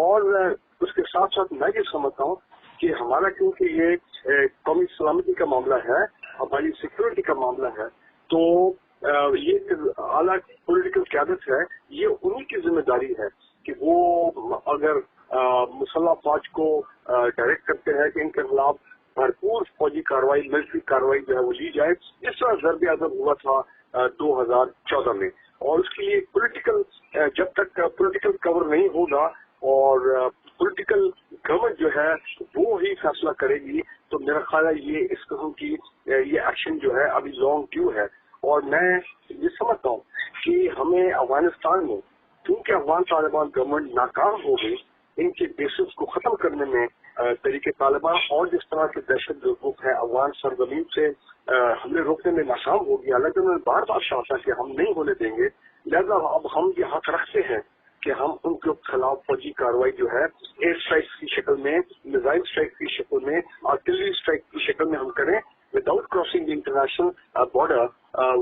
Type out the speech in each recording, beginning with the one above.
اور اس کے ساتھ ساتھ میں یہ سمجھتا ہوں کہ ہمارا کیونکہ یہ قومی سلامتی کا معاملہ ہے، ہماری سیکورٹی کا معاملہ ہے، تو یہ اعلیٰ پولیٹیکل قیادت ہے، یہ انہی کی ذمہ داری ہے کہ وہ اگر مسلح افواج کو ڈائریکٹ کرتے ہیں کہ ان کے خلاف بھرپور فوجی کارروائی، ملٹری کارروائی جو ہے وہ لی جائے، جس طرح ضرب اعظم ہوا تھا 2014 میں. اور اس کے لیے پولیٹیکل، جب تک پولیٹیکل کور نہیں ہوگا اور پولیٹیکل گورنمنٹ جو ہے وہ ہی فیصلہ کرے گی، تو میرا خیال ہے یہ اس قسم کی یہ ایکشن جو ہے ابھی لانگ ڈیو ہے. اور میں یہ سمجھتا ہوں کہ ہمیں افغانستان میں، کیونکہ افغان طالبان گورنمنٹ ناکام ہو گئی، ان کے بیسس کو ختم کرنے میں طریقے طالبان اور جس طرح کے دہشت گرد ہیں افغان سرزمین سے حملے روکنے میں ناکام ہو گیا، لیکن انہوں نے بار بار کہا کہ ہم نہیں ہونے دیں گے. لہذا اب ہم یہ حق رکھتے ہیں کہ ہم ان کے خلاف فوجی کارروائی جو ہے ایئر اسٹرائک کی شکل میں، میزائل اسٹرائک کی شکل میں، آرٹلری اسٹرائک کی شکل میں ہم کریں without crossing international border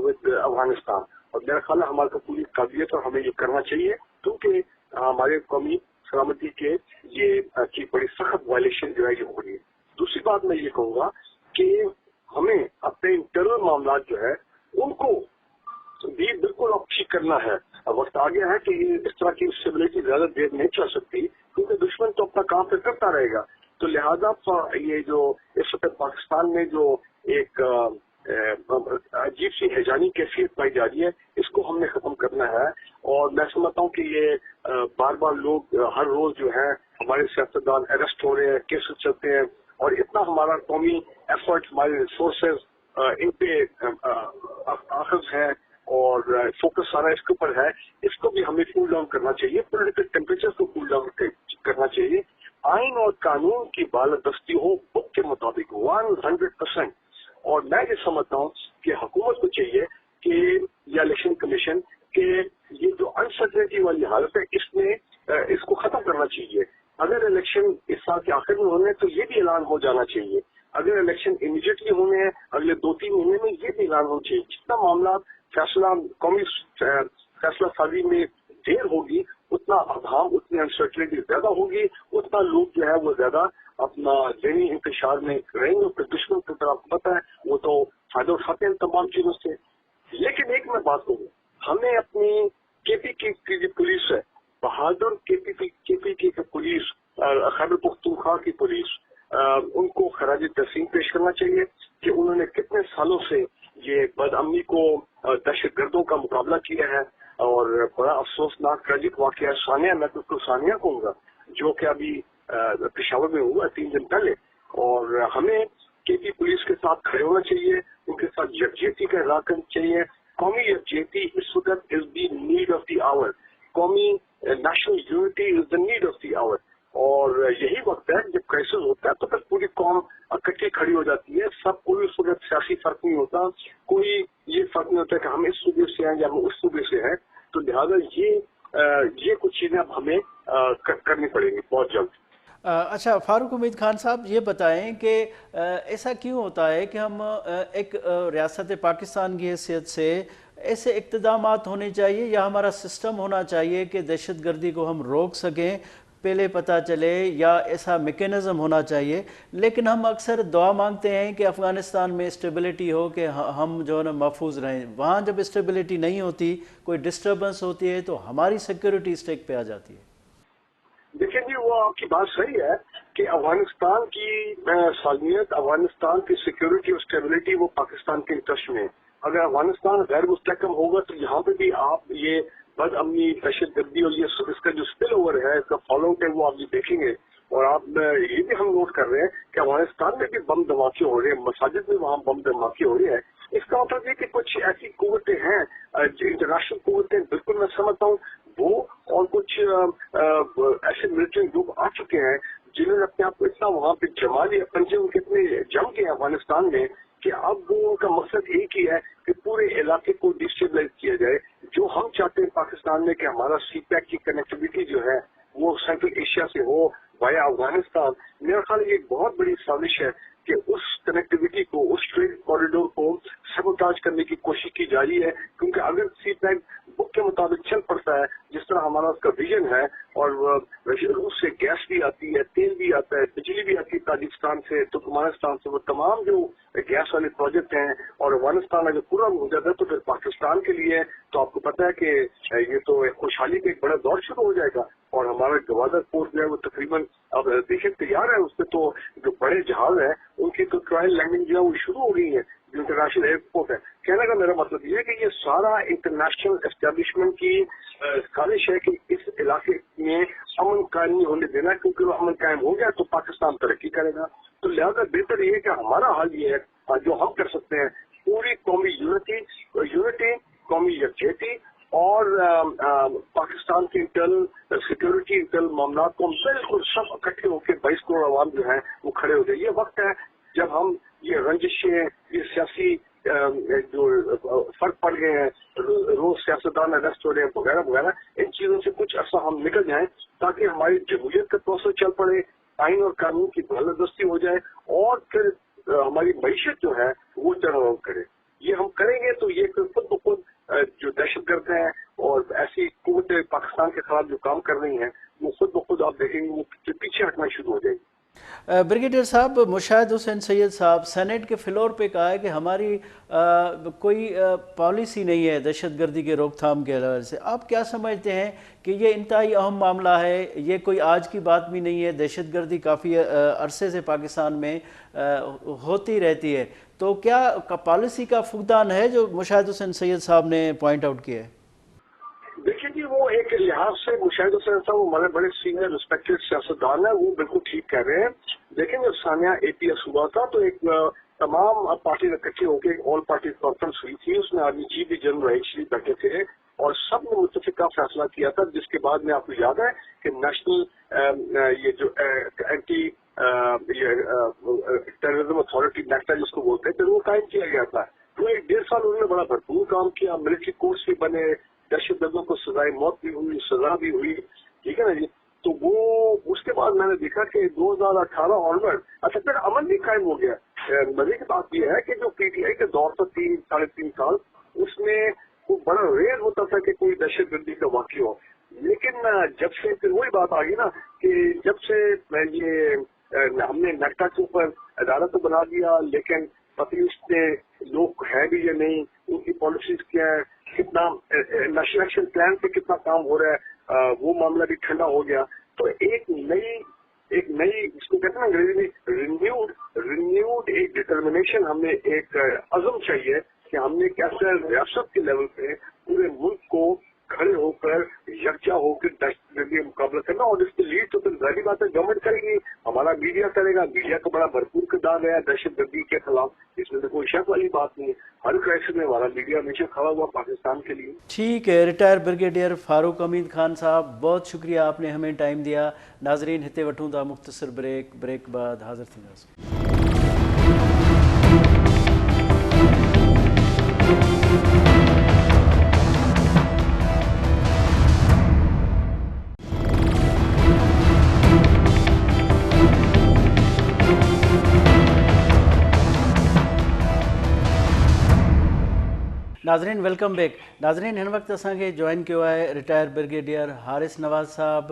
with Afghanistan. اور میرا خیال ہے ہمارے کو پوری قابلیت اور ہمیں یہ کرنا چاہیے، کیونکہ ہمارے قومی سلامتی کے یہ کی بڑی سخت وائلیشن جو ہے یہ ہو رہی ہے. دوسری بات میں یہ کہوں گا کہ ہمیں اپنے انٹرنل معاملات جو ہے ان کو بھی بالکل اب ٹھیک کرنا ہے. وقت آ گیا ہے کہ اس طرح کی اسٹیبلٹی زیادہ دیر نہیں چل سکتی، کیونکہ دشمن تو اپنا کام پھر کرتا رہے گا. تو لہذا یہ جو اس وقت پاکستان میں جو ایک عجیب سی ہیجانی کیفیت پائی جا رہی ہے، اس کو ہم نے ختم کرنا ہے. اور میں سمجھتا ہوں کہ یہ بار بار لوگ ہر روز جو ہے ہمارے سیاستدان اریسٹ ہو رہے ہیں، کیسز چلتے ہیں، اور اتنا ہمارا قومی ایفرٹ، ہمارے ریسورسز ان پہ آخذ ہے اور فوکس سارا اس کے اوپر ہے. اس کو بھی ہمیں کول ڈاؤن کرنا چاہیے، پولیٹیکل ٹیمپریچر کو کول ڈاؤن کرنا چاہیے. آئین اور قانون کی بالادستی ہو بک کے مطابق 100%. اور میں یہ سمجھتا ہوں کہ حکومت کو چاہیے کہ یا الیکشن کمیشن کہ یہ جو انسرٹنٹی والی حالت ہے اس کو ختم کرنا چاہیے. اگر الیکشن اس سال کے آخر میں ہونے ہیں تو یہ بھی اعلان ہو جانا چاہیے. اگر الیکشن امیڈیٹلی ہونے ہیں اگلے 2-3 مہینے میں، یہ بھی اعلان ہونا چاہیے. جتنا معاملات فیصلہ قومی فیصلہ سازی میں دیر ہوگی، اتنا ابہام، اتنی انسرٹنٹی زیادہ ہوگی، اتنا لوگ جو ہے وہ زیادہ اپنا ذہنی انتشار میں رہیں گے. پھر دشمن کی طرف پتہ ہے وہ تو فائدہ اٹھاتے ہیں تمام چیزوں سے. لیکن ایک میں بات کہوں، ہمیں اپنی کے پی کی جو پولیس ہے، بہادر کے پی کی پولیس، خیبر پختونخوا کی پولیس، ان کو خراج تحسین پیش کرنا چاہیے کہ انہوں نے کتنے سالوں سے یہ بد امنی کو، دہشت گردوں کا مقابلہ کیا ہے. اور بڑا افسوسناک ٹریجک واقعہ ہے ثانیہ، میں تو اس کو ثانیہ کہوں گا، جو کہ ابھی پشاور میں ہوا 3 دن پہلے. اور ہمیں کے پی پولیس کے ساتھ کھڑے ہونا چاہیے، ان کے ساتھ یکجہتی کا اظہار کرنا چاہیے. قومی یکجہتی اس وقت از دی نیڈ آف دی آور. قومی national unity is the need of the hour. اور یہی وقت ہے جب کرائسس ہوتا ہے تو پھر پوری قوم اکٹھی کھڑی ہو جاتی ہے. سب کوئی اس وقت سیاسی فرق نہیں ہوتا، کوئی یہ فرق نہیں ہوتا کہ ہم اس صوبے سے ہیں یا ہم اس صوبے سے ہیں. تو لہٰذا یہ کچھ چیزیں اب ہمیں کرنی پڑیں گی بہت جلد. اچھا فاروق امید خان صاحب، یہ بتائیں کہ ایسا کیوں ہوتا ہے کہ ہم ایک ریاست پاکستان کی حیثیت سے ایسے اقتدامات ہونے چاہیے یا ہمارا سسٹم ہونا چاہیے کہ دہشت گردی کو ہم روک سکیں، پہلے پتہ چلے، یا ایسا میکینزم ہونا چاہیے، لیکن ہم اکثر دعا مانگتے ہیں کہ افغانستان میں اسٹیبلٹی ہو، کہ ہم جو ہے نا محفوظ رہیں. وہاں جب اسٹیبلٹی نہیں ہوتی، کوئی ڈسٹربنس ہوتی ہے تو ہماری سیکورٹی اسٹیک پہ آ جاتی ہے. دیکھیں جی، وہ آپ کی بات صحیح ہے کہ افغانستان کی سالمیت، افغانستان کی سیکورٹی اور اسٹیبلٹی وہ پاکستان کے انٹرسٹ میں ہے. اگر افغانستان غیر مستحکم ہوگا تو یہاں پہ بھی آپ یہ بد امنی، دہشت گردی اور اس کا جو اسپل اوور ہے، اس کا فالو آؤٹ ہے، وہ آپ یہ دیکھیں گے. اور آپ یہ بھی ہم نوٹ کر رہے ہیں کہ افغانستان میں بھی بم دھماکے ہو رہے ہیں، مساجد میں وہاں بم دھماکے ہو رہے ہیں. اس کا مطلب یہ کہ کچھ ایسی قوتیں ہیں جو انٹرنیشنل قوتیں، بالکل میں سمجھتا ہوں وہ، اور کچھ ایسے ملٹری گروپ آ چکے ہیں جنہوں نے اپنے آپ کو اتنا وہاں پہ جما لیا، پنجے ان کے اتنے جم گئے افغانستان میں کہ اب وہ ان کا مقصد ایک ہی ہے کہ پورے علاقے کو ڈسٹیبلائز کیا جائے. جو ہم چاہتے ہیں پاکستان میں کہ ہمارا سی پیک کی کنیکٹیویٹی جو ہے وہ سینٹرل ایشیا سے ہو وایا افغانستان. میرا خیال یہ ایک بہت بڑی سازش ہے کہ اس کنیکٹیویٹی کو، اس ٹریڈ کوریڈور کو سبوٹاج کرنے کی کوشش کی جا رہی ہے. کیونکہ اگر سی پیک بک کے مطابق چل پڑتا ہے، جس طرح ہمارا اس کا ویژن ہے اور روس سے گیس بھی آتی ہے, تیل بھی آتا ہے, بجلی بھی آتی ہے تاجکستان سے, ترکمانستان سے. وہ تمام جو گیس والے پروجیکٹ ہیں اور افغانستان اگر پورا ہو جاتا ہے تو پھر پاکستان کے لیے تو آپ کو پتا ہے کہ یہ تو ایک خوشحالی کا ایک بڑا دور شروع ہو جائے گا. اور ہمارا گوادر پورٹ جو ہے وہ تقریباً اب دیکھیں تیار ہے. اس پہ تو جو بڑے جہاز ہیں ان کی تو ٹرائل لینڈنگ جو ہے وہ شروع ہو گئی ہے, جو انٹرنیشنل ایئرپورٹ ہے. کہنے کا میرا مطلب یہ ہے کہ یہ سارا انٹرنیشنل اسٹیبلشمنٹ کی خواہش ہے کہ اس علاقے میں امن قائم نہیں ہونے دینا, کیونکہ وہ امن قائم ہو گیا تو پاکستان ترقی کرے گا. تو لہٰذا بہتر یہ ہے کہ ہمارا حال یہ ہے جو ہم کر سکتے ہیں, پوری قومی یونٹی, قومی یکجہتی اور پاکستان کے انٹرنل سیکورٹی, انٹرنل معاملات کو بالکل سب اکٹھے ہو کے 22 کروڑ عوام جو ہیں وہ کھڑے ہو جائے. یہ وقت ہے جب ہم یہ رنجشیں, یہ سیاسی جو فرق پڑ گئے ہیں, روز سیاستدان اریسٹ ہو رہے ہیں وغیرہ وغیرہ, ان چیزوں سے کچھ عرصہ ہم نکل جائیں تاکہ ہماری جمہوریت کا پروسیس چل پڑے, آئین اور قانون کی بالادستی ہو جائے, اور پھر ہماری معیشت جو ہے وہ ٹرن اراؤنڈ کرے. یہ ہم کریں گے تو یہ خود بخود جو دہشت گرد ہیں اور ایسی قوتیں پاکستان کے خلاف جو کام کر رہی ہیں وہ خود بخود آپ دیکھیں گے وہ پیچھے ہٹنا شروع ہو جائے گی. بریگیڈیئر صاحب, مشاہد حسین سید صاحب سینیٹ کے فلور پہ کہا ہے کہ ہماری کوئی پالیسی نہیں ہے دہشت گردی کے روک تھام کے حوالے سے. آپ کیا سمجھتے ہیں کہ یہ انتہائی اہم معاملہ ہے, یہ کوئی آج کی بات بھی نہیں ہے, دہشت گردی کافی عرصے سے پاکستان میں ہوتی رہتی ہے, تو کیا پالیسی کا فقدان ہے جو مشاہد حسین سید صاحب نے پوائنٹ آؤٹ کیا ہے؟ دیکھیں جی, وہ ایک لحاظ سے مشاہد حسین صاحب وہ ہمارے بڑے سینئر ریسپیکٹڈ سیاستدان ہیں, وہ بالکل ٹھیک کہہ رہے ہیں. لیکن جب ثانیہ APS ہوا تھا تو ایک تمام پارٹی اکٹھے ہو کے ایک آل پارٹی کانفرنس ہوئی تھی, اس میں آرمی چیف بھی جنرل رحیل شریف بیٹھے تھے اور سب نے متفقہ فیصلہ کیا تھا, جس کے بعد میں آپ کو یاد ہے کہ نیشنل یہ جو اینٹی ٹیررزم اتھارٹی نیکٹا جس کو بولتے ہیں, پھر وہ قائم کیا گیا تھا. تو 1.5 سال انہوں نے بڑا بھرپور کام کیا, ملٹری کورٹس بھی بنے, دہشت گردوں کو سزائے موت بھی ہوئی, سزا بھی ہوئی, ٹھیک ہے نا جی. تو وہ اس کے بعد میں نے دیکھا کہ 2018 آنورڈ اچھا پھر امن بھی قائم ہو گیا. مزے کی بات یہ ہے کہ جو PTI کے دور تھا 3-3.5 سال, اس میں وہ بڑا ریئر ہوتا تھا کہ کوئی دہشت گردی کا واقع ہو. لیکن جب سے پھر وہی بات آ گئی نا کہ جب سے یہ ہم نے نیکٹا کے اوپر عدالت تو بنا دیا, لیکن پتہ اس میں لوگ ہے بھی یا نہیں, ان کی پالیسیز کیا ہے, کتنا نیشنل ایکشن پلان پہ کتنا کام ہو رہا ہے, وہ معاملہ بھی ٹھنڈا ہو گیا. تو ایک نئی اس کو کہتے ہیں انگریزی میں رینیوڈ ایک ڈٹرمنیشن, ہمیں ایک عزم چاہیے کہ ہم نے کیسے ریاست کے لیول پہ پورے ملک کو کھڑے ہو کر یکجا ہو کر دہشت گردی کا مقابلہ کرنا, اور اس کے لیڈ تو پھر ظاہری بات ہے گورنمنٹ کرے گی, ہمارا میڈیا کرے گا. میڈیا کا بڑا بھرپور کردار ہے دہشت گردی کے خلاف, اس میں سے کوئی شک والی بات نہیں ہے. ہر کرائسس میں ہمارا میڈیا ہمیشہ کھڑا ہوا پاکستان کے لیے. ٹھیک ہے. ریٹائر بریگیڈیئر فاروق حمید خان صاحب, بہت شکریہ, آپ نے ہمیں ٹائم دیا. ناظرین ہتے وٹھوں تا مختصر بریک بعد حاضر تھیں. ناظرین ویلکم بیک. ناظرین ہن وقت اساں کے جوائن کیو ہے ریٹائر بریگیڈیئر حارث نواز صاحب,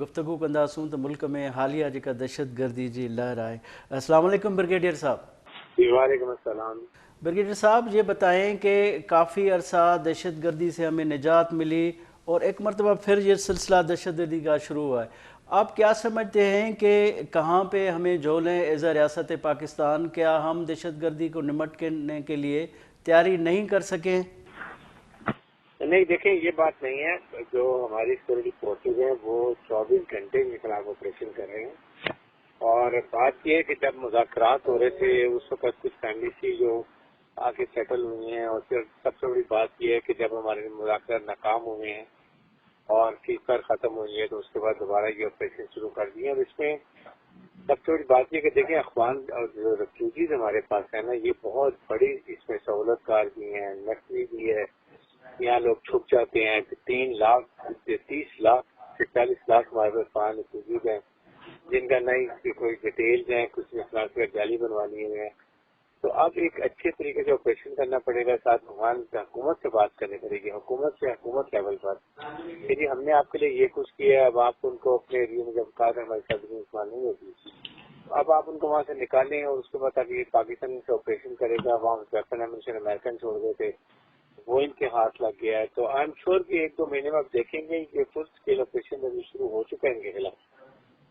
گفتگو کنداسوں تو ملک میں حالیہ جا دہشت گردی کی لہر ہے. السلام علیکم بریگیڈیئر صاحب. وعلیکم السلام. بریگیڈیئر صاحب, یہ بتائیں کہ کافی عرصہ دہشت گردی سے ہمیں نجات ملی اور ایک مرتبہ پھر یہ سلسلہ دہشت گردی کا شروع ہوا ہے. آپ کیا سمجھتے ہیں کہ کہاں پہ ہمیں جھولیں ایز اے ریاست پاکستان؟ کیا ہم دہشت گردی کو نمٹنے کے لیے تیاری نہیں کر سکیں؟ نہیں, دیکھیں یہ بات نہیں ہے. جو ہماری سیکورٹی فورسز ہیں وہ 24 گھنٹے کے خلاف آپریشن کر رہے ہیں, اور بات یہ ہے کہ جب مذاکرات ہو رہے تھے اس وقت کچھ فیملی تھی جو آ کے سیٹل ہوئی ہیں, اور پھر سب سے بڑی بات یہ ہے کہ جب ہمارے مذاکرات ناکام ہوئے ہیں اور کیس پر ختم ہوئی ہے تو اس کے بعد دوبارہ یہ آپریشن شروع کر دیے. اور اس میں سب سے بڑی بات یہ کہ دیکھیں افغان اور جو ریفیوجیز ہمارے پاس ہیں نا, یہ بہت بڑی اس میں سہولت کار بھی ہیں, نقلی بھی ہے. یہاں لوگ چھپ جاتے ہیں. 3 لاکھ 30 لاکھ سے 40 لاکھ ہمارے پاس افغان ریفیوجیز ہیں جن کا نئی کوئی ڈیٹیلز ہیں, کچھ نے جعلی بنوا لیے ہوئے ہیں. تو اب ایک اچھے طریقے سے آپریشن کرنا پڑے گا، ساتھ حکومت سے بات کرنی پڑے گی، حکومت سے حکومت لیول پر کہ جی ہم نے آپ کے لیے یہ کچھ کیا ہے، اب آپ ان کو اپنے ایریے میں جب کہا تھا ہماری ساتھ استعمال نہیں ہوتی، اب آپ ان کو وہاں سے نکالیں اور اس کے بعد اب یہ پاکستان سے آپریشن کرے گا، وہاں ویپن ایمونیشن امریکن چھوڑ گئے تھے، وہ ان کے ہاتھ لگ گیا ہے. تو آئی ایم شیور کہ 1-2 مہینے میں آپ دیکھیں گے کہ فل اسکیل آپریشن ابھی شروع ہو چکا ہے ان کے خلاف.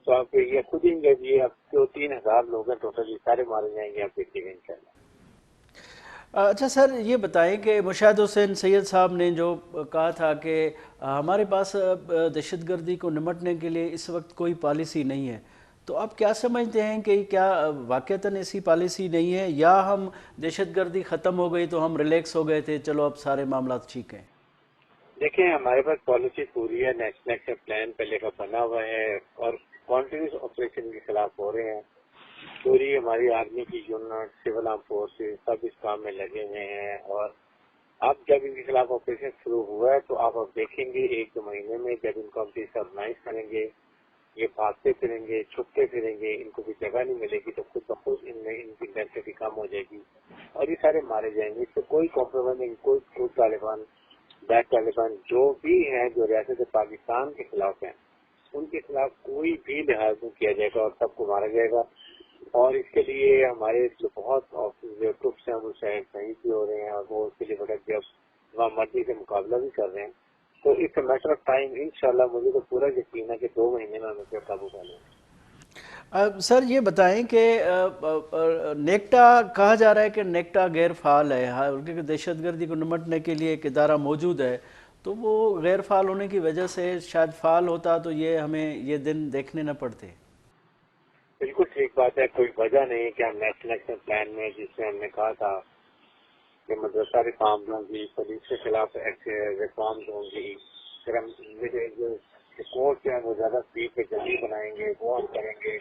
تو آپ یہ خود ہی یہ اب 2-3 ہزار لوگ ہیں ٹوٹل، یہ سارے مارے جائیں گے، آپ دیکھیے گا ان شاء اللہ. اچھا سر، یہ بتائیں کہ مشاہد حسین سید صاحب نے جو کہا تھا کہ ہمارے پاس دہشت گردی کو نمٹنے کے لیے اس وقت کوئی پالیسی نہیں ہے، تو آپ کیا سمجھتے ہیں کہ کیا واقعتاً ایسی پالیسی نہیں ہے، یا ہم دہشت گردی ختم ہو گئی تو ہم ریلیکس ہو گئے تھے، چلو اب سارے معاملات ٹھیک ہیں؟ دیکھیں ہمارے پاس پالیسی پوری ہے، نیشنل ایکشن پلان پہلے کا بنا ہوا ہے اور کنٹینیوس آپریشن کے خلاف ہو رہے ہیں. پوری ہماری آرمی کی یونٹ، سول آرم فورسز سب اس کام میں لگے ہوئے ہیں. اور اب جب ان کے خلاف آپریشن شروع ہوا ہے تو آپ اب دیکھیں گے 1-2 مہینے میں جب ان کو ہم آرگنائز کریں گے، یہ بھاگتے پھریں گے، چھپتے پھریں گے، ان کو بھی جگہ نہیں ملے گی تو خود بخود ان میں ان کی ڈینسٹی کم ہو جائے گی اور یہ سارے مارے جائیں گے. اس سے کوئی کمپرومائز نہیں، کوئی طالبان بیک طالبان جو بھی ہیں جو ریاست پاکستان کے خلاف ہیں ان کے خلاف کوئی بھی لحاظ نہیں کیا جائے گا اور سب کو مارا جائے گا. اور اس کے لیے ہمارے جو بہت جو ٹرپس ہیں وہ شاید صحیح بھی ہو رہے ہیں اور وہ اس کے لیے بڑا جب وہاں مرضی سے مقابلہ بھی کر رہے ہیں. تو اس میٹر آف ٹائم انشاءاللہ مجھے تو پورا یقین ہے کہ 2 مہینے میں ہم اس پر قابو پا لیں گے. سر یہ بتائیں کہ نیکٹا کہا جا رہا ہے کہ نیکٹا غیر فعال ہے، کیونکہ دہشت گردی کو نمٹنے کے لیے ایک ادارہ موجود ہے، تو وہ غیر فعال ہونے کی وجہ سے شاید فعال ہوتا تو یہ ہمیں یہ دن دیکھنے نہ پڑتے. بالکل ٹھیک بات ہے، کوئی وجہ نہیں کہ ہم نیشنل ایکشن پلان میں جس میں ہم نے کہا تھا کہ مدرسہ ریفارمز ہوں گی، پولیس کے خلاف ریفارمز ہوں گی، پھر ہم جو کورٹ ہیں وہ زیادہ اسپیڈ پہ جلدی بنائیں گے، وہ ہم کریں گے.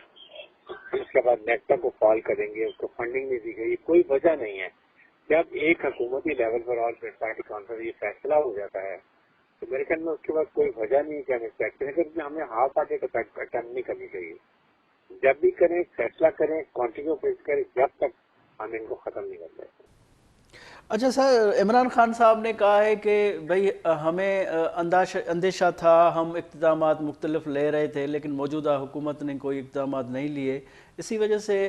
اس کے بعد نیکٹا کو فال کریں گے، اس کو فنڈنگ نہیں دی گئی. کوئی وجہ نہیں ہے. جب ایک حکومتی لیول پر آل پارٹی کانفرنس یہ فیصلہ ہو جاتا ہے تو میرے خیال میں اس کے بعد کوئی وجہ نہیں کہ ہم ایکسپیکٹ کریں. لیکن ہمیں ہاف پارٹی کا اٹمپٹ نہیں کرنی چاہیے. جب بھی کریں فیصلہ کریں، کنٹینیو پیش کریں جب تک ہم ان کو ختم نہیں کر سکتے. اچھا سر، عمران خان صاحب نے کہا ہے کہ بھئی ہمیں اندیشہ تھا، ہم اقدامات مختلف لے رہے تھے لیکن موجودہ حکومت نے کوئی اقدامات نہیں لیے، اسی وجہ سے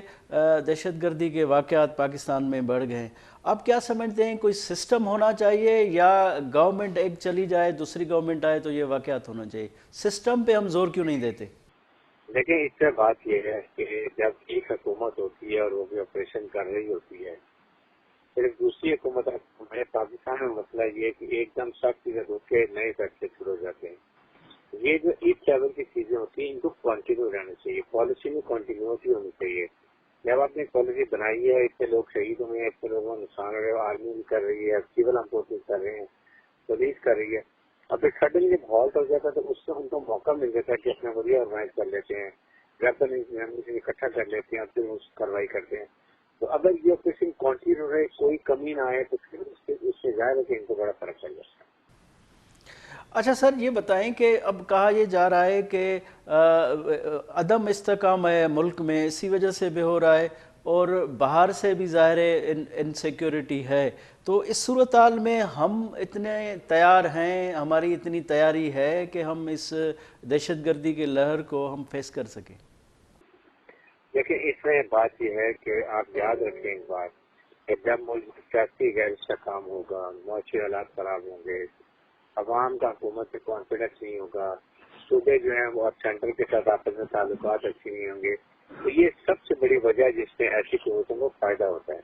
دہشت گردی کے واقعات پاکستان میں بڑھ گئے ہیں. آپ کیا سمجھتے ہیں، کوئی سسٹم ہونا چاہیے یا گورنمنٹ ایک چلی جائے دوسری گورنمنٹ آئے تو یہ واقعات ہونا چاہیے؟ سسٹم پہ ہم زور کیوں نہیں دیتے؟ لیکن اس سے بات یہ ہے کہ جب ایک حکومت ہوتی ہے اور وہ بھی آپریشن کر رہی ہوتی ہے، پھر دوسری حکومت ہمارے پاکستان میں مسئلہ یہ ہے کہ ایک دم سب چیزیں روک کے نئے فیصلے شروع ہو جاتے ہیں. یہ جو ایک لیول کی چیزیں ہوتی ہیں ان کو کنٹینیو رہنا چاہیے، پالیسی میں کنٹینیوٹی ہونی چاہیے. جب آپ نے پالیسی بنائی ہے، اتنے لوگ شہید ہوئے ہیں، اتنے لوگوں کو نقصان ہو رہا ہے، آرمی بھی کر رہی ہے، سول آرم فورسز کر رہے ہیں، پولیس کر رہی ہے. اب ایک سڈن جب ہالٹ ہو جاتا ہے تو اس سے ان کو موقع مل جاتا ہے کہ اپنا ویڈیو آرگنائز کر لیتے ہیں، ویپن اکٹھا کر لیتے ہیں اور پھر اس کارروائی کرتے ہیں. تو اگر یہ آپریشن کنٹینیو رہے، کوئی کمی نہ آئے تو پھر اس سے ظاہر ہے کہ ان کو بڑا فرق پڑ جاتا ہے. اچھا سر، یہ بتائیں کہ اب کہا یہ جا رہا ہے کہ عدم استحکام ہے ملک میں، اسی وجہ سے بھی ہو رہا ہے، اور باہر سے بھی ظاہر انسیکیورٹی ہے. تو اس صورتحال میں ہم اتنے تیار ہیں، ہماری اتنی تیاری ہے کہ ہم اس دہشت گردی کے لہر کو ہم فیس کر سکیں؟ دیکھیں اس میں بات یہ ہے کہ آپ یاد رکھیں ایک بات کہ جب ملک سیاسی غیر استحکام ہوگا، معاشی حالات خراب ہوں گے، عوام کا حکومت سے کانفیڈنس نہیں ہوگا، صوبے جو ہیں وہ سینٹر کے ساتھ آپس میں تعلقات اچھی نہیں ہوں گے، تو یہ سب سے بڑی وجہ جس میں ایسی قوتوں کو فائدہ ہوتا ہے.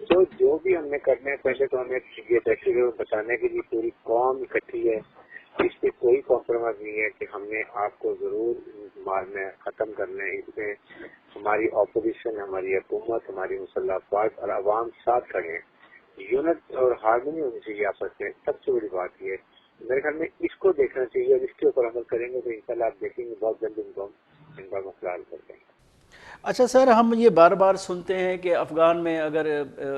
تو جو بھی ہم نے کرنا ہے، پہلے تو ہمیں یہ دہشت گرد بچانے کے لیے پوری قوم اکٹھی ہے، اس پہ کوئی کمپرومائز نہیں ہے کہ ہم نے آپ کو ضرور مارنا ہے، ختم کرنا ہے. اس میں ہماری اپوزیشن، ہماری حکومت، ہماری مسلح افواج اور عوام ساتھ کھڑے ہیں. یونٹ اور ہارمونی ہونی چاہیے آپس میں، سب سے بڑی بات یہ ہے. میرے خیال میں اس کو دیکھنا چاہیے اور اس کے اوپر عمل کریں گے تو انشاءاللہ آپ دیکھیں گے بہت جلد ان کا مسئلہ حل کر دیں گے. اچھا سر، ہم یہ بار بار سنتے ہیں کہ افغان میں اگر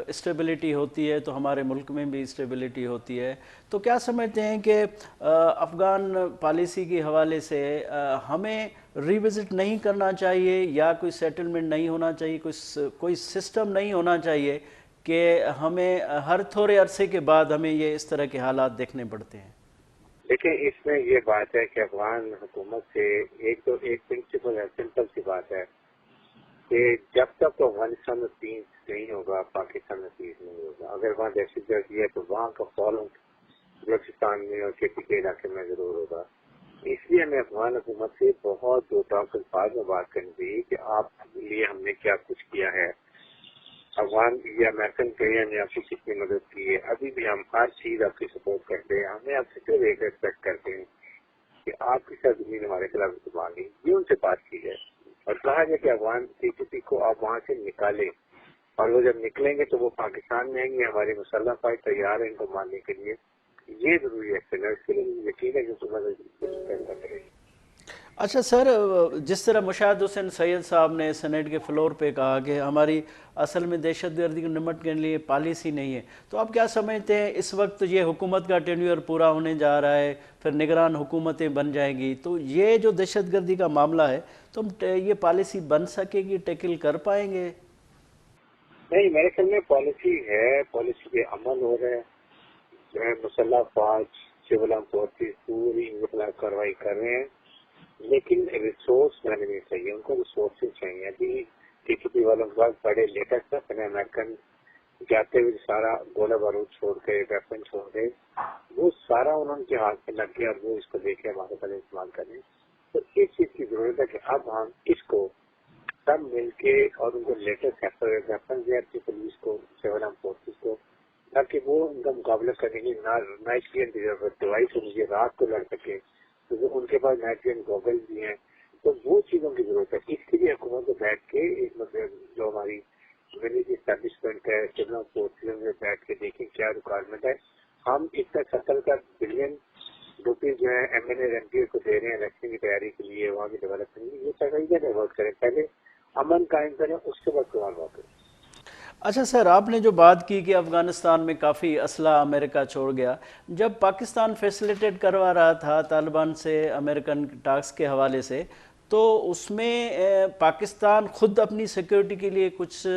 اسٹیبلٹی ہوتی ہے تو ہمارے ملک میں بھی اسٹیبلٹی ہوتی ہے، تو کیا سمجھتے ہیں کہ افغان پالیسی کے حوالے سے ہمیں ریوزٹ نہیں کرنا چاہیے، یا کوئی سیٹلمنٹ نہیں ہونا چاہیے، کوئی سسٹم نہیں ہونا چاہیے کہ ہمیں ہر تھوڑے عرصے کے بعد ہمیں یہ اس طرح کے حالات دیکھنے پڑتے ہیں؟ دیکھیں، اس میں یہ بات ہے کہ افغان حکومت سے ایک پرنسپل ہے، سمپل سی بات ہے کہ جب تک افغانستان میں پیس نہیں ہوگا پاکستان میں پیس نہیں ہوگا. اگر وہاں دہشت گردی ہے تو وہاں کا فالو بلوچستان میں اور KP کے علاقے میں ضرور ہوگا. اس لیے ہمیں افغان حکومت سے بہت دو ٹاک الفاظ میں بات کرنی چاہیے کہ آپ کے لیے ہم نے کیا کچھ کیا ہے. افغان یا امریکن کہیں نے آپ کی کتنی مدد کی ہے. ابھی بھی ہم ہر چیز آپ کی سپورٹ کرتے ہیں. ہمیں آپ سے صرف ایک ریسپیکٹ کرتے ہیں کہ آپ کی سرزمین ہمارے خلاف استعمال نہیں. یہ ان سے بات کی ہے اور کہا جائے کہ افغان CPP کو آپ وہاں سے نکالیں، اور وہ جب نکلیں گے تو وہ پاکستان میں آئیں گے. ہماری مسلح فوج تیار ہے ان کو ماننے کے لیے. یہ ضروری ہے. اس کے لیے یقین ہے کہ حکومت کرے. اچھا سر، جس طرح مشاہد حسین سید صاحب نے سینیٹ کے فلور پہ کہا کہ ہماری اصل میں دہشت گردی کو نمٹنے کے لیے پالیسی نہیں ہے، تو آپ کیا سمجھتے ہیں اس وقت یہ حکومت کا ٹینیور پورا ہونے جا رہا ہے، پھر نگران حکومتیں بن جائیں گی، تو یہ جو دہشت گردی کا معاملہ ہے تو یہ پالیسی بن سکے گی، ٹیکل کر پائیں گے؟ نہیں، میرے خیال میں پالیسی ہے، پالیسی پہ عمل ہو رہا ہے. جو ہے مسلح فوج، سول فورسز پوری ان کے خلاف کارروائی کر رہے ہیں، لیکن ریسورس مینجمنٹ چاہیے. ان کو ریسورسز چاہیے. ابھی TTP والوں کے پاس بڑے لیٹسٹ امریکن جاتے ہوئے سارا گولہ بارود چھوڑ کے، ویپن چھوڑ کے، وہ سارا انہوں کے ہاتھ میں لگ گیا اور وہ اس کو دیکھے ہمارے پاس استعمال کریں. تو اس چیز کی ضرورت ہے کہ اب ہم اس کو سب مل کے اور ان کو لیٹسٹ ویپن دیا پولیس کو، سول فورسز کو، تاکہ وہ ان کا مقابلہ کرنے کی نائٹ ویژن ڈیوائس مجھے رات کو لڑ سکے. کیونکہ ان کے پاس نائٹ ویژن گوگل بھی ہیں. تو وہ چیزوں کی ضرورت ہے. اس کے لیے حکومت کو بیٹھ کے ایک مطلب جو ہماری ولیج اسٹیبلشمنٹ ہے، سول فورسز میں بیٹھ کے دیکھیں کیا ریکوائرمنٹ ہے. ہم اس کا 70 بلین روپیز جو ہے MLA MP کو دے رہے ہیں الیکشن کی تیاری کے لیے، وہاں کی ڈیولپمنٹ کے لیے. یہ طریقہ ڈیولپ کریں، پہلے امن قائم کریں، اس کے بعد سوال واقع. اچھا سر، آپ نے جو بات کی کہ افغانستان میں کافی اسلحہ امریکہ چھوڑ گیا، جب پاکستان فیسیلیٹیٹ کروا رہا تھا طالبان سے امریکن ٹاکس کے حوالے سے، تو اس میں پاکستان خود اپنی سیکیورٹی کے لیے کچھ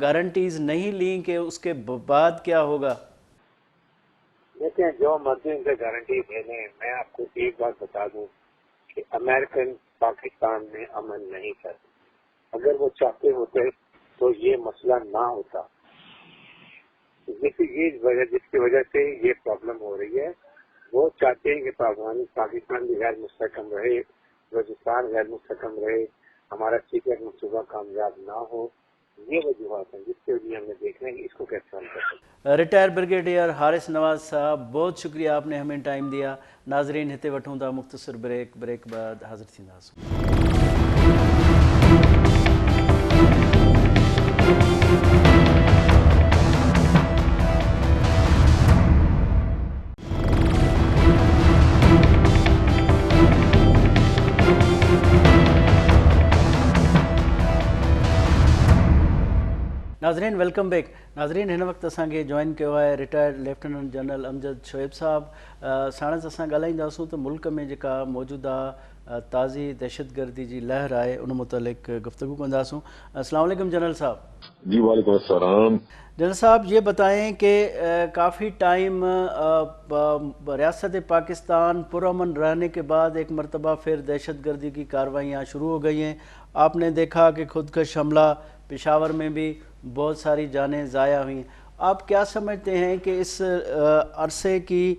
گارنٹیز نہیں لیں کہ اس کے بعد کیا ہوگا؟ دیکھیں، جو مرضی ان سے گارنٹی دے دیں، میں آپ کو ایک بات بتا دوں کہ امریکن پاکستان میں امن نہیں چاہتے. اگر وہ چاہتے ہوتے تو یہ مسئلہ نہ ہوتا. جس کی وجہ سے یہ پرابلم ہو رہی ہے. وہ چاہتے ہیں کہ پاکستان بھی غیر مستحکم رہے، بلوچستان غیر مستحکم رہے، ہمارا سیکرٹ منصوبہ کامیاب نہ ہو. یہ وجوہات ہیں جس کے لیے ہم نے دیکھنا ہے کہ اس کو کیسے حل کر سکتے. ریٹائر بریگیڈیئر حارث نواز صاحب، بہت شکریہ آپ نے ہمیں ٹائم دیا. ناظرین ہتے وٹھوں تا مختصر بریک بعد حاضر تھینداسوں. ناظرین ویلکم بیک. ناظرین ہن وقت اساں کے جوائن کیا ہے ریٹائرڈ لیفٹیننٹ جنرل امجد شعیب صاحب. ساڻس اساں ڳالهائينداسون تو ملک میں جيڪا موجوده تازي دہشت گردی جي لہر آهي ان متعلق گفتگو کنداسون. السلام علیکم جنرل صاحب. جی وعلیکم السلام. جنرل صاحب یہ بتائیں کہ کافی ٹائم ریاست پاکستان پرامن رہنے کے بعد ایک مرتبہ پھر دہشت گردی کی کارروائیاں شروع ہو گئی ہیں. آپ نے دیکھا کہ خودکش حملہ پشاور میں بھی بہت ساری جانیں ضائع ہوئیں. آپ کیا سمجھتے ہیں کہ اس عرصے کی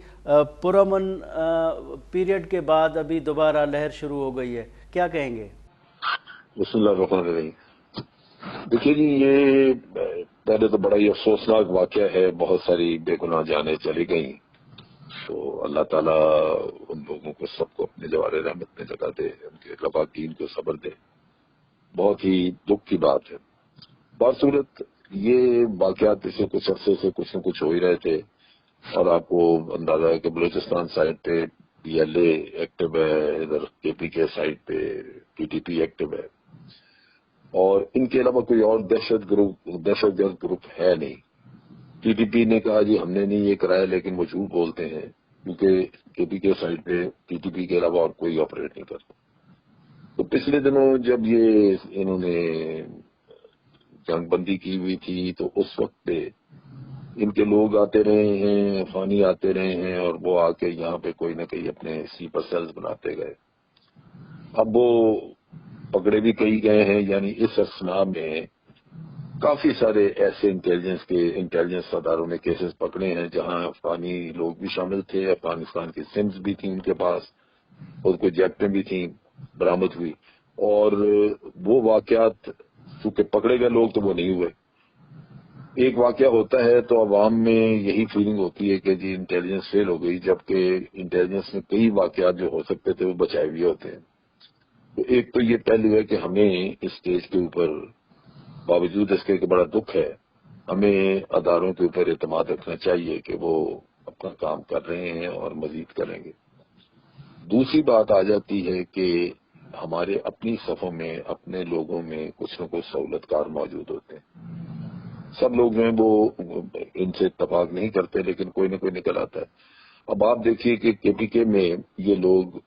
پرامن پیریڈ کے بعد ابھی دوبارہ لہر شروع ہو گئی ہے، کیا کہیں گے؟ بسم اللہ الرحمن الرحیم. دیکھیے جی، یہ پہلے تو بڑا ہی افسوسناک واقعہ ہے. بہت ساری بے گناہ جانیں چلی گئیں. تو اللہ تعالیٰ ان لوگوں کو سب کو اپنے جوار رحمت میں جگہ دے، ان کے لواقین کو صبر دے. بہت ہی دکھ کی بات ہے. باصورت یہ واقعات جیسے کچھ عرصے سے کچھ نہ کچھ ہو ہی رہے تھے، اور آپ کو اندازہ ہے کہ بلوچستان سائڈ پہ PLA ایکٹیو ہے، ادھر KP کے سائڈ پہ PTP ایکٹیو ہے. اور ان کے علاوہ کوئی اور دہشت گرد گروپ ہے نہیں. ٹی ٹی پی نے کہا جی ہم نے نہیں یہ کرایا، لیکن وہ جھوٹ بولتے ہیں کیونکہ کے پی کے سائڈ پہ ٹی ٹی پی کے علاوہ اور کوئی آپریٹ نہیں کرتا. تو پچھلے دنوں جب یہ انہوں نے جنگ بندی کی ہوئی تھی تو اس وقت پہ ان کے لوگ آتے رہے ہیں، افغانی آتے رہے ہیں، اور وہ آ کے یہاں پہ کوئی نہ کوئی اپنے سلیپر سیلز بناتے گئے. اب وہ پکڑے بھی کئی گئے ہیں، یعنی اس اسنا میں کافی سارے ایسے انٹیلیجنس اداروں نے کیسز پکڑے ہیں جہاں افغانی لوگ بھی شامل تھے، افغانستان کی سمز بھی تھیں ان کے پاس، اور کوئی جیکٹیں بھی تھیں برآمد ہوئی. اور وہ واقعات چونکہ پکڑے گئے لوگ تو وہ نہیں ہوئے. ایک واقعہ ہوتا ہے تو عوام میں یہی فیلنگ ہوتی ہے کہ جی انٹیلیجنس فیل ہو گئی، جبکہ انٹیلیجنس میں کئی واقعات جو ہو سکتے تھے وہ بچائے ہوئے ہوتے ہیں. تو ایک تو یہ پہلو ہے کہ ہمیں اس اسٹیج کے اوپر باوجود اس کے کہ بڑا دکھ ہے، ہمیں اداروں کے اوپر اعتماد رکھنا چاہیے کہ وہ اپنا کام کر رہے ہیں اور مزید کریں گے. دوسری بات آ جاتی ہے کہ ہمارے اپنی صفوں میں اپنے لوگوں میں کچھ نہ کچھ سہولت کار موجود ہوتے ہیں. سب لوگ جو ہیں وہ ان سے اتفاق نہیں کرتے، لیکن کوئی نہ کوئی نکل آتا ہے. اب آپ دیکھیے کہ کے پی کے میں یہ لوگ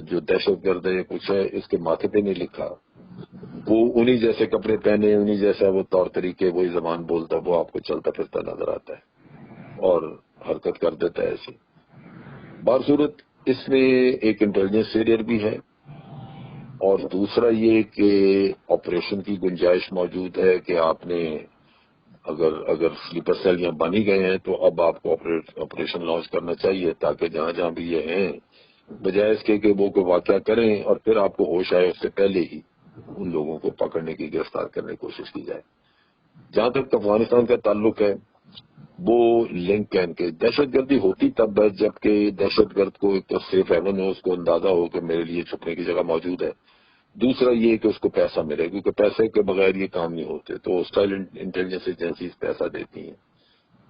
جو دہشت گرد ہے کچھ ہے، اس کے ماتھے پہ نہیں لکھا، وہ انہی جیسے کپڑے پہنے، انہی جیسا وہ طور طریقے، وہی زبان بولتا، وہ آپ کو چلتا پھرتا نظر آتا ہے اور حرکت کر دیتا ہے ایسی. بصورت اس میں ایک انٹیلیجنس فیلئر بھی ہے، اور دوسرا یہ کہ آپریشن کی گنجائش موجود ہے کہ آپ نے اگر سلیپر سیل یہاں بن ہی گئے ہیں تو اب آپ کو آپریشن لانچ کرنا چاہیے، تاکہ جہاں جہاں بھی یہ ہیں بجائے اس کے کہ وہ کوئی واقعہ کریں اور پھر آپ کو ہوش آئے اس سے پہلے ہی ان لوگوں کو پکڑنے کی، گرفتار کرنے کی کوشش کی جائے. جہاں تک افغانستان کا تعلق ہے، وہ لنک ہے ان کے. دہشت گردی ہوتی تب ہے جبکہ دہشت گرد کو ایک تو سیف ہیون ہو، اس کو اندازہ ہو کہ میرے لیے چھپنے کی جگہ موجود ہے. دوسرا یہ کہ اس کو پیسہ ملے، کیونکہ پیسے کے بغیر یہ کام نہیں ہوتے. تو اسٹائل انٹیلیجنس ایجنسیز پیسہ دیتی ہیں.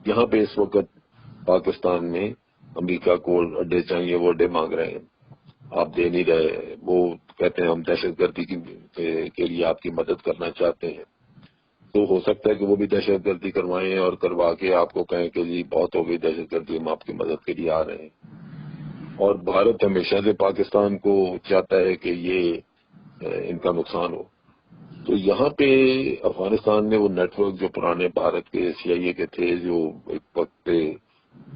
یہاں پہ اس وقت پاکستان میں امریکہ کو اڈے چاہیے، وہ اڈے مانگ رہے ہیں، آپ دے نہیں رہے. وہ کہتے ہیں ہم دہشت گردی کے لیے آپ کی مدد کرنا چاہتے ہیں. تو ہو سکتا ہے کہ وہ بھی دہشت گردی کروائیں اور کروا کے آپ کو کہیں کہ جی بہت ہو گئی دہشت گردی، ہم آپ کی مدد کے لیے آ رہے ہیں. اور بھارت ہمیشہ سے پاکستان کو چاہتا ہے کہ یہ ان کا نقصان ہو. تو یہاں پہ افغانستان میں وہ نیٹ ورک جو پرانے بھارت کے سی آئی اے کے تھے، جو ایک وقت پہ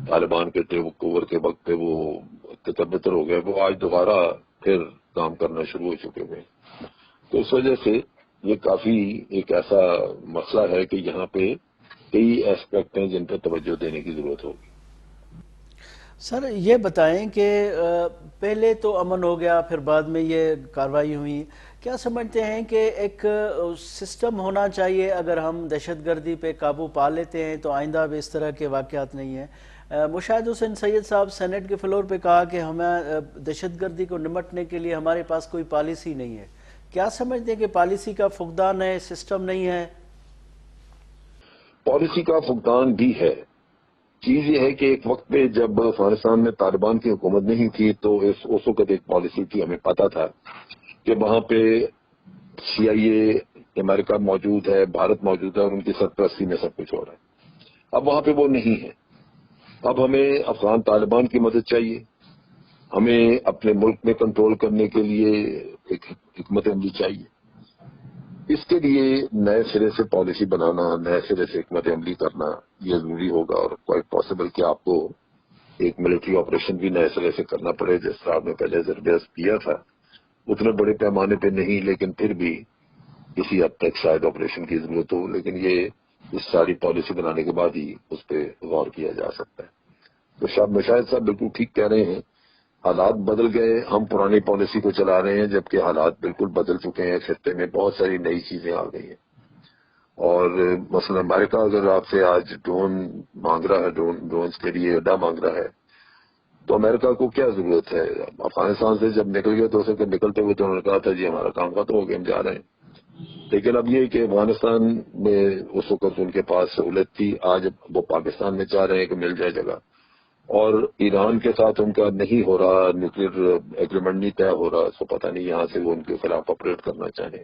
طالبان کے ٹیک اوور کے وقت پہ وہ تتر ہو گئے، وہ آج دوبارہ پھر کام کرنا شروع ہو چکے ہوئے. تو اس وجہ سے یہ کافی ایک ایسا مسئلہ ہے کہ یہاں پہ کئی ایسپیکٹ ہیں جن پہ توجہ دینے کی ضرورت ہوگی. سر یہ بتائیں کہ پہلے تو امن ہو گیا، پھر بعد میں یہ کارروائی ہوئی، کیا سمجھتے ہیں کہ ایک سسٹم ہونا چاہیے؟ اگر ہم دہشت گردی پہ قابو پا لیتے ہیں تو آئندہ بھی اس طرح کے واقعات نہیں ہیں. مشاہد حسین سید صاحب سینٹ کے فلور پہ کہا کہ ہمیں دہشت گردی کو نمٹنے کے لیے ہمارے پاس کوئی پالیسی نہیں ہے. کیا سمجھتے ہیں کہ پالیسی کا فقدان ہے، سسٹم نہیں ہے؟ پالیسی کا فقدان بھی ہے. چیز یہ ہے کہ ایک وقت پہ جب افغانستان میں طالبان کی حکومت نہیں تھی تو اس وقت ایک پالیسی تھی، ہمیں پتا تھا کہ وہاں پہ سی آئی اے امریکہ موجود ہے، بھارت موجود ہے، اور ان کی سرپرستی میں سب کچھ ہو رہا ہے. اب وہاں پہ وہ نہیں ہے. اب ہمیں افغان طالبان کی مدد چاہیے، ہمیں اپنے ملک میں کنٹرول کرنے کے لیے ایک حکمت عملی چاہیے. اس کے لیے نئے سرے سے پالیسی بنانا، نئے سرے سے حکمت عملی کرنا یہ ضروری ہوگا. اور کوائٹ پاسبل کہ آپ کو ایک ملٹری آپریشن بھی نئے سرے سے کرنا پڑے، جس طرح آپ نے پہلے زربیس کیا تھا. اتنے بڑے پیمانے پہ نہیں، لیکن پھر بھی کسی حد تک شاید آپریشن کی ضرورت ہو. لیکن یہ اس ساری پالیسی بنانے کے بعد ہی اس پہ غور کیا جا سکتا ہے. تو مشاہد صاحب بالکل ٹھیک کہہ رہے ہیں، حالات بدل گئے، ہم پرانی پالیسی کو چلا رہے ہیں جبکہ حالات بالکل بدل چکے ہیں. خطے میں بہت ساری نئی چیزیں آ گئی ہیں. اور مثلا امریکہ اگر آپ سے آج ڈرون مانگ رہا ہے، ڈرونز کے لیے اڈا مانگ رہا ہے، تو امریکہ کو کیا ضرورت ہے؟ افغانستان سے جب نکل گئے تو اسے نکلتے ہوئے تو انہوں نے کہا تھا جی ہمارا کام ختم ہو گیا، ہم جا رہے ہیں. لیکن اب یہ کہ افغانستان میں اس وقت ان کے پاس سہولت تھی، آج وہ پاکستان میں چاہ رہے ہیں کہ مل جائے جگہ. اور ایران کے ساتھ ان کا نہیں ہو رہا، نیوکلیر ایگریمنٹ نہیں طے ہو رہا، سو پتہ نہیں یہاں سے وہ ان کے خلاف آپریٹ کرنا چاہیں.